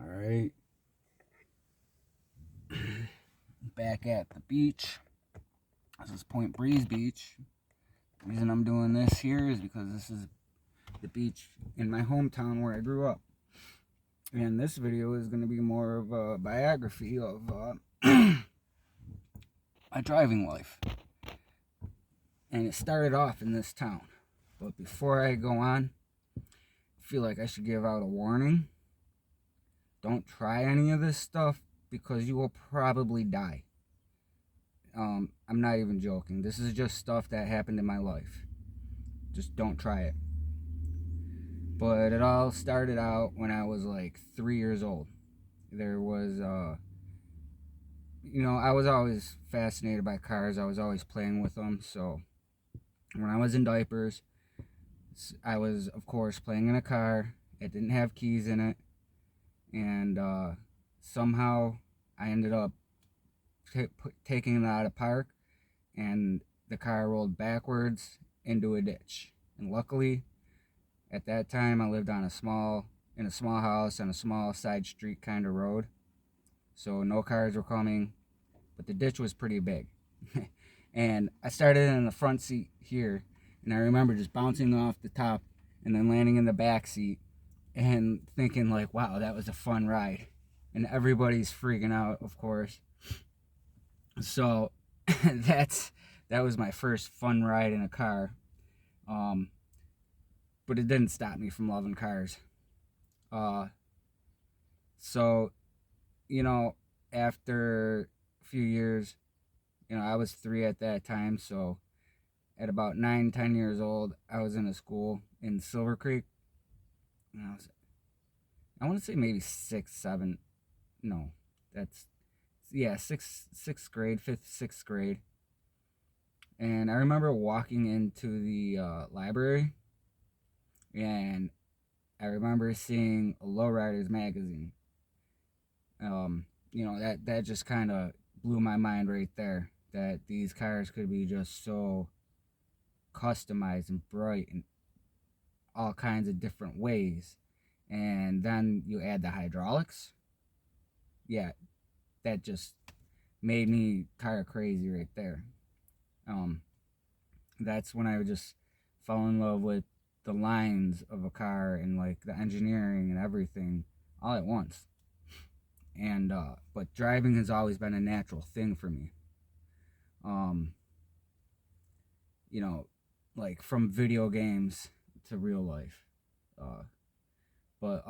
Alright. Back at the beach. This is Point Breeze Beach. The reason I'm doing this here is because this is the beach in my hometown where I grew up. And this video is going to be more of a biography of my driving life. And it started off in this town. But before I go on, I feel like I should give out a warning. Don't try any of this stuff because you will probably die. I'm not even joking. This is just stuff that happened in my life. Just don't try it. But it all started out when I was like 3 years old. There was, I was always fascinated by cars. I was always playing with them. So when I was in diapers, I was, of course, playing in a car. It didn't have keys in it. And somehow I ended up taking it out of park, and the car rolled backwards into a ditch. And luckily, at that time, I lived in a small house on a small side street kind of road, so no cars were coming, but the ditch was pretty big. And I started in the front seat here, and I remember just bouncing off the top and then landing in the back seat and thinking like, wow, that was a fun ride. And everybody's freaking out, of course. So that was my first fun ride in a car. But it didn't stop me from loving cars. So, after a few years, I was 3 at that time. So at about 9, 10 years old, I was in a school in Silver Creek. And I want to say maybe 6, 7. No, sixth grade, 5th, 6th grade. And I remember walking into the library, and I remember seeing a Lowriders magazine. That just kind of blew my mind right there, that these cars could be just so customized and bright in all kinds of different ways. And then you add the hydraulics. Yeah, that just made me car crazy right there. That's when I just fell in love with the lines of a car and like the engineering and everything all at once. And but driving has always been a natural thing for me. Like from video games to real life. But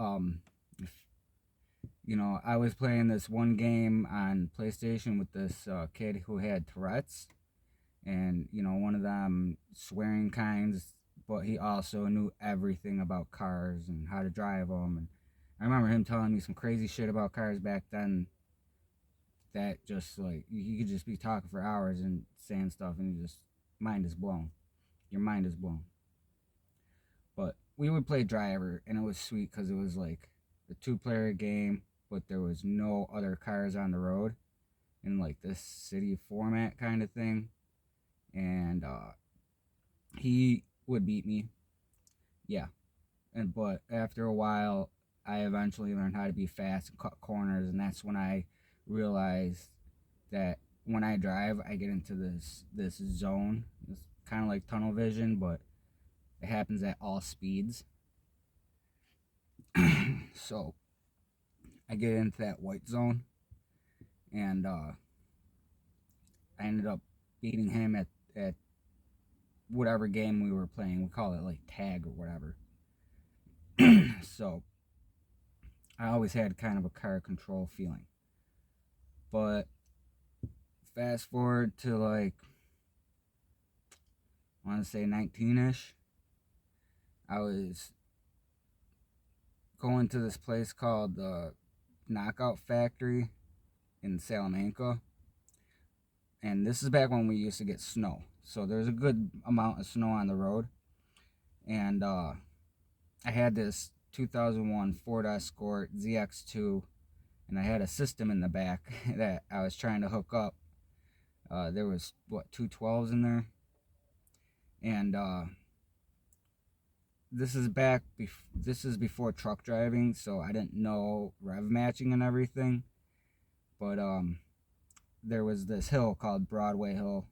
I was playing this one game on PlayStation with this kid who had Tourette's, and one of them swearing kinds, but he also knew everything about cars and how to drive them. And I remember him telling me some crazy shit about cars back then, that just like you could just be talking for hours and saying stuff, and your mind is blown. But we would play driver, and it was sweet because it was like a 2-player game, but there was no other cars on the road in like this city format kind of thing. And he would beat me. Yeah. But after a while, I eventually learned how to be fast and cut corners, and that's when I realized that when I drive, I get into this zone. It's kind of like tunnel vision, but it happens at all speeds. So I get into that white zone, and I ended up beating him at whatever game we were playing. We call it like tag or whatever. So I always had kind of a car control feeling. But fast forward to like, I want to say 19-ish, I was going to this place called the Knockout Factory in Salamanca. And this is back when we used to get snow. So there's a good amount of snow on the road. And I had this 2001 Ford Escort ZX2, and I had a system in the back that I was trying to hook up. There was, 212s in there. And this is before truck driving, so I didn't know rev matching and everything. But there was this hill called Broadway Hill,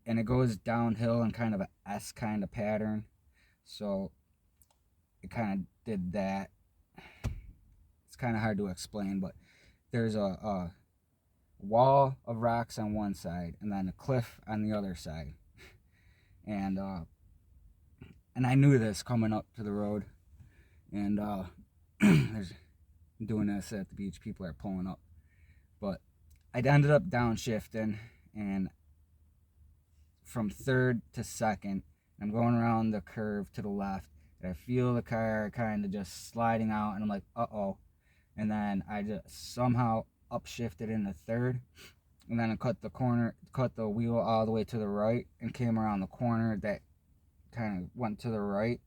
and it goes downhill in kind of a S kind of pattern. So it kind of did that. It's kind of hard to explain, but there's a wall of rocks on one side and then a cliff on the other side. And I knew this coming up to the road, and there's doing this at the beach. People are pulling up, but I ended up downshifting, and from third to second, I'm going around the curve to the left, and I feel the car kind of just sliding out, and I'm like, uh-oh. And then I just somehow upshifted into third, and then I cut the wheel all the way to the right, and came around the corner that kind of went to the right,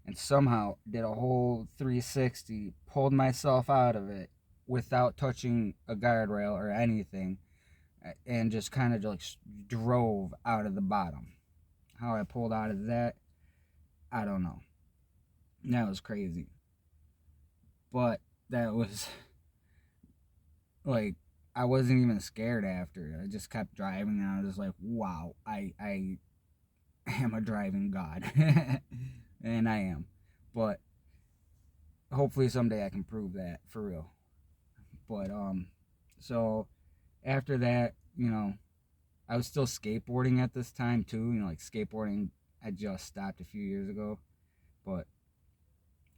and somehow did a whole 360, pulled myself out of it without touching a guardrail or anything, and just kind of like drove out of the bottom. How I pulled out of that, I don't know. That was crazy. But that was like, I wasn't even scared after. I just kept driving, and I was just like, wow, I am a driving god. And I am. But hopefully someday I can prove that for real. But so after that, I was still skateboarding at this time too. Like skateboarding, I just stopped a few years ago, but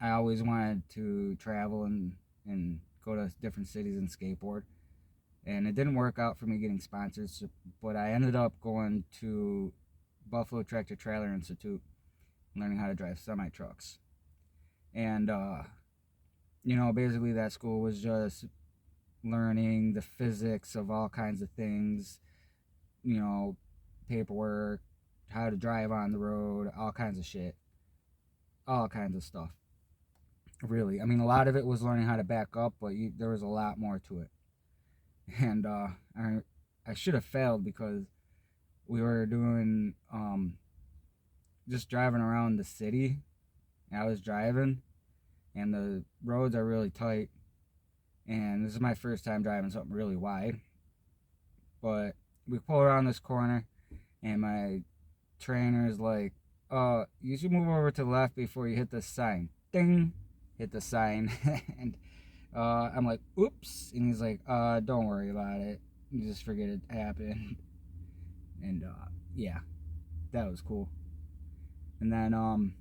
I always wanted to travel and go to different cities and skateboard. And it didn't work out for me getting sponsors, but I ended up going to Buffalo Tractor Trailer Institute, learning how to drive semi trucks. And basically that school was just learning the physics of all kinds of things, paperwork, how to drive on the road, all kinds of shit, all kinds of stuff. Really, I mean, a lot of it was learning how to back up, but there was a lot more to it. And I should have failed because we were doing just driving around the city. I was driving, and the roads are really tight, and this is my first time driving something really wide. But we pull around this corner, and my trainer is like, you should move over to the left before you hit the sign. Ding! Hit the sign. And I'm like, oops. And he's like, don't worry about it. You just forget it happened. And yeah, that was cool. And then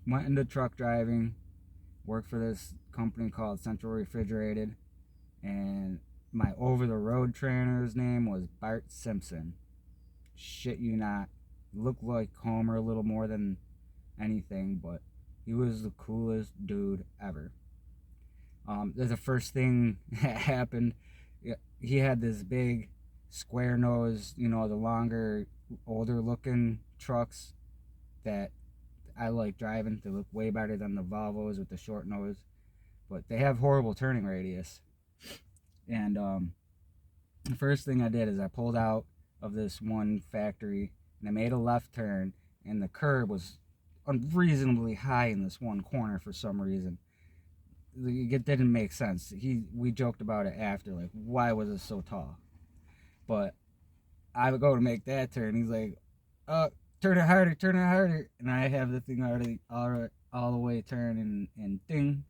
went into truck driving, worked for this company called Central Refrigerated, and my over-the-road trainer's name was Bart Simpson. Shit you not. Looked like Homer a little more than anything, but he was the coolest dude ever. The first thing that happened, he had this big square nose, the longer, older looking trucks that I like driving. They look way better than the Volvos with the short nose, but they have horrible turning radius. And the first thing I did is I pulled out of this one factory, and I made a left turn, and the curb was unreasonably high in this one corner for some reason. It didn't make sense. We joked about it after, like, why was it so tall? But I would go to make that turn. He's like, turn it harder. And I have the thing already all the way turned, and ding,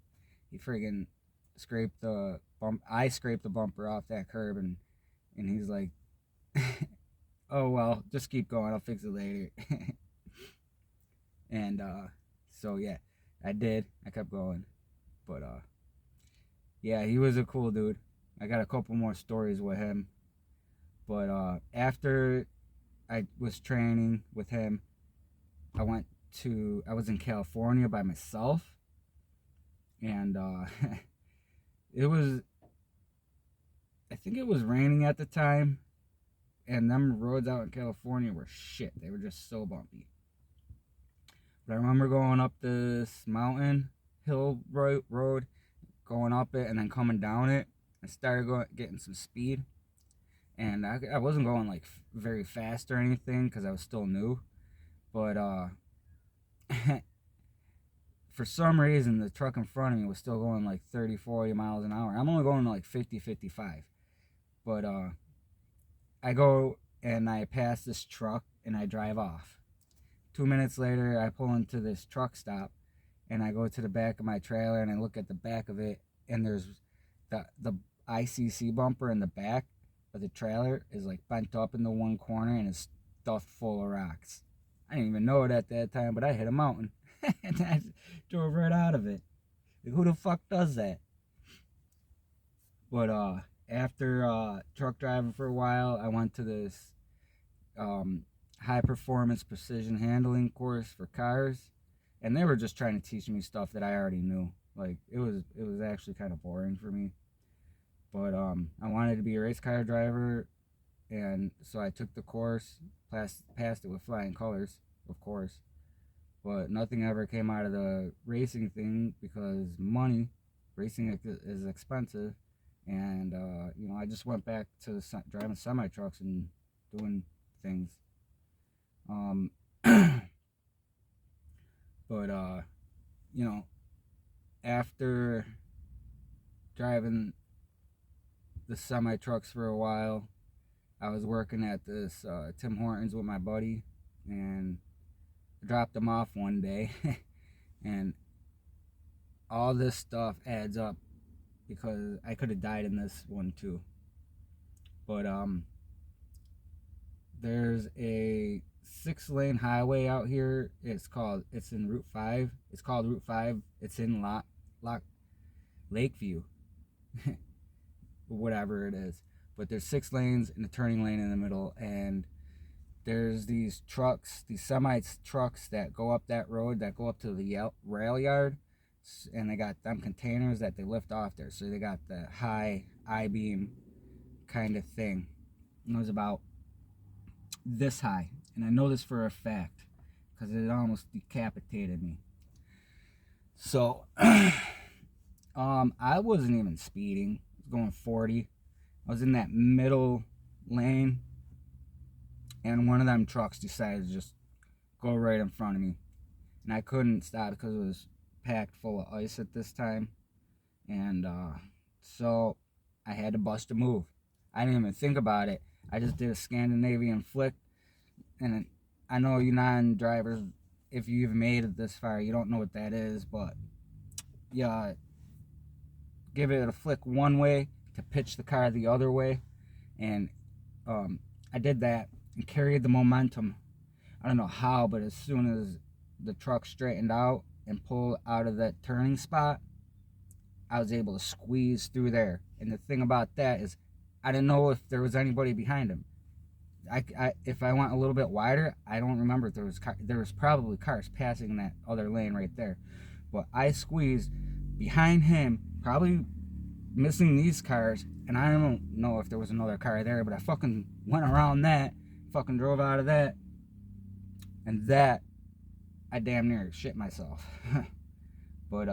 he friggin' scraped the bump. I scraped the bumper off that curb, and he's like, oh well, just keep going. I'll fix it later. And so yeah, I did. I kept going. But yeah, he was a cool dude. I got a couple more stories with him. But after I was training with him, I was in California by myself, and I think it was raining at the time, and them roads out in California were shit. They were just so bumpy. But I remember going up this mountain hill road, going up it and then coming down it. I started getting some speed, and I wasn't going like very fast or anything because I was still new. But for some reason, the truck in front of me was still going like 30, 40 miles an hour. I'm only going like 50, 55. But I go and I pass this truck and I drive off. 2 minutes later, I pull into this truck stop and I go to the back of my trailer and I look at the back of it, and there's the ICC bumper in the back of the trailer is like bent up in the one corner and it's stuffed full of rocks. I didn't even know it at that time, but I hit a mountain and I drove right out of it. Like, who the fuck does that? But after truck driving for a while, I went to this high performance precision handling course for cars, and they were just trying to teach me stuff that I already knew. Like, it was actually kind of boring for me. But I wanted to be a race car driver, and so I took the course, passed it with flying colors, of course. But nothing ever came out of the racing thing because money, racing is expensive, and I just went back to driving semi trucks and doing things. But after driving the semi trucks for a while, I was working at this Tim Hortons with my buddy, and I dropped him off one day, and all this stuff adds up because I could have died in this one too. But there's a 6-lane highway out here. It's in Route 5. It's called Route 5. It's in Lakeview. Whatever it is. But there's 6 lanes and a turning lane in the middle, and there's these trucks, these semi trucks that go up that road, that go up to the rail yard, and they got them containers that they lift off there. So they got the high I-beam kind of thing. It was about this high, and I know this for a fact because it almost decapitated me. So I wasn't even speeding. I was going 40. I was in that middle lane, and one of them trucks decided to just go right in front of me, and I couldn't stop because it was packed full of ice at this time, and so I had to bust a move. I didn't even think about it. I just did a Scandinavian flick, and I know you non-drivers, if you've made it this far, you don't know what that is, but yeah, give it a flick one way to pitch the car the other way, and I did that and carried the momentum. I don't know how, but as soon as the truck straightened out and pulled out of that turning spot, I was able to squeeze through there. And the thing about that is, I didn't know if there was anybody behind him. If I went a little bit wider, I don't remember if there was probably cars passing that other lane right there. But I squeezed behind him, probably missing these cars, and I don't know if there was another car there, but I fucking went around that, fucking drove out of that, and that, I damn near shit myself. But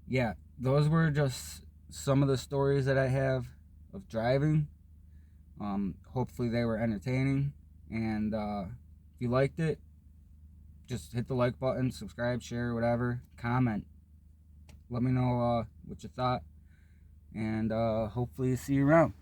yeah, those were just some of the stories that I have of driving. Hopefully they were entertaining, and if you liked it, just hit the like button, subscribe, share, whatever, comment. Let me know what you thought, and hopefully see you around.